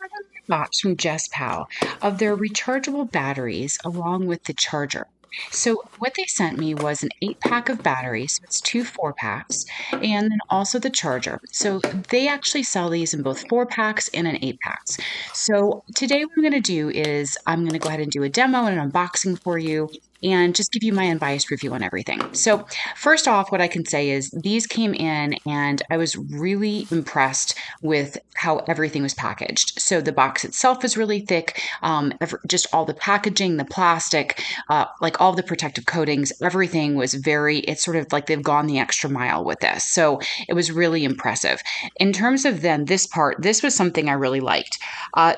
got a box from Jesspow of their rechargeable batteries along with the charger. So what they sent me was an 8-pack of batteries, so it's two 4-packs, and then also the charger. So they actually sell these in both 4-packs and an 8-packs. So today what I'm going to do is I'm going to go ahead and do a demo and an unboxing for you and just give you my unbiased review on everything. So first off, what I can say is these came in and I was really impressed with how everything was packaged. So the box itself is really thick, just all the packaging, the plastic, like all the protective coatings, everything was it's sort of like they've gone the extra mile with this. So it was really impressive. In terms of then this part, this was something I really liked.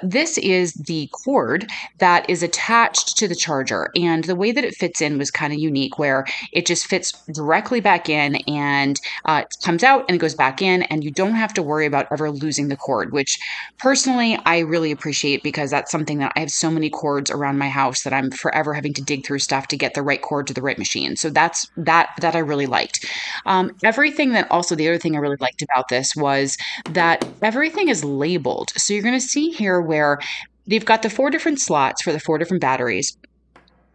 This is the cord that is attached to the charger. And the way that it fits in was kind of unique, where it just fits directly back in and it comes out and it goes back in, and you don't have to worry about ever losing the cord, which personally I really appreciate because that's something that I have so many cords around my house that I'm forever having to dig through stuff to get the right cord to the right machine. So that I really liked. Everything that also the other thing I really liked about this was that everything is labeled. So you're going to see here where they've got the 4 different slots for the 4 different batteries.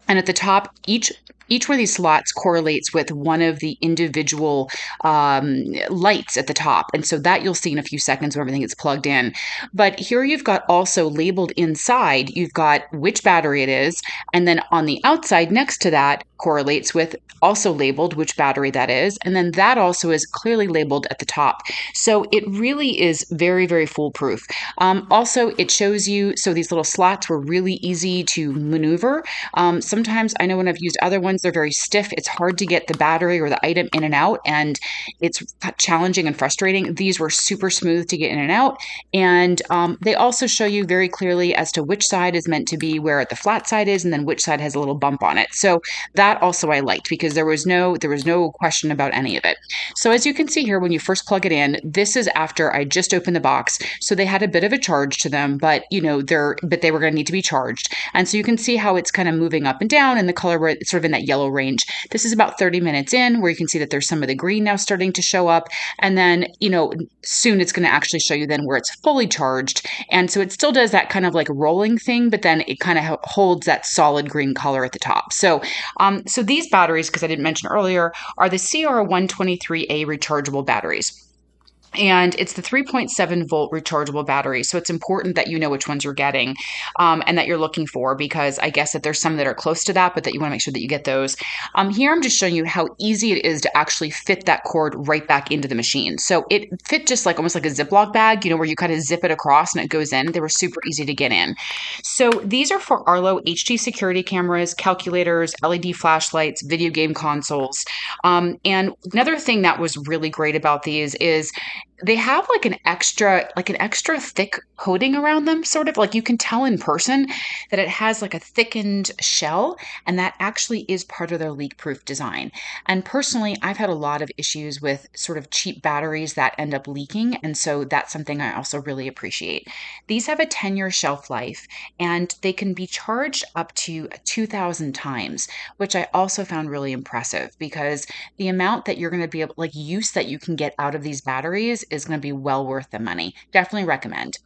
And at the top, each one of these slots correlates with one of the individual lights at the top. And so that you'll see in a few seconds when everything gets plugged in. But here you've got also labeled inside, you've got which battery it is. And then on the outside next to that correlates with also labeled which battery that is. And then that also is clearly labeled at the top. So it really is very, very foolproof. Also, it shows you, so these little slots were really easy to maneuver. Sometimes I know when I've used other ones, they're very stiff. It's hard to get the battery or the item in and out, and it's challenging and frustrating. These were super smooth to get in and out. And they also show you very clearly as to which side is meant to be where the flat side is, and then which side has a little bump on it. So that also I liked because there was no question about any of it. So as you can see here, when you first plug it in, this is after I just opened the box. So they had a bit of a charge to them, but they were going to need to be charged. And so you can see how it's kind of moving up and down in the color where it's sort of in that yellow range. This is about 30 minutes in, where you can see that there's some of the green now starting to show up. And then, soon it's going to actually show you then where it's fully charged. And so it still does that kind of like rolling thing, but then it kind of holds that solid green color at the top. So these batteries, because I didn't mention earlier, are the CR123A rechargeable batteries. And it's the 3.7 volt rechargeable battery. So it's important that you know which ones you're getting and that you're looking for, because I guess that there's some that are close to that, but that you want to make sure that you get those. Here, I'm just showing you how easy it is to actually fit that cord right back into the machine. So it fit just like almost like a Ziploc bag, where you kind of zip it across and it goes in. They were super easy to get in. So these are for Arlo HD security cameras, calculators, LED flashlights, video game consoles. And another thing that was really great about these is they have like an extra thick coating around them, sort of like you can tell in person that it has like a thickened shell, and that actually is part of their leak proof design. And personally, I've had a lot of issues with sort of cheap batteries that end up leaking, and so that's something I also really appreciate. These have a 10-year shelf life, and they can be charged up to 2,000 times, which I also found really impressive, because the amount that you're going to be able, like use that you can get out of these batteries, is going to be well worth the money. Definitely recommend.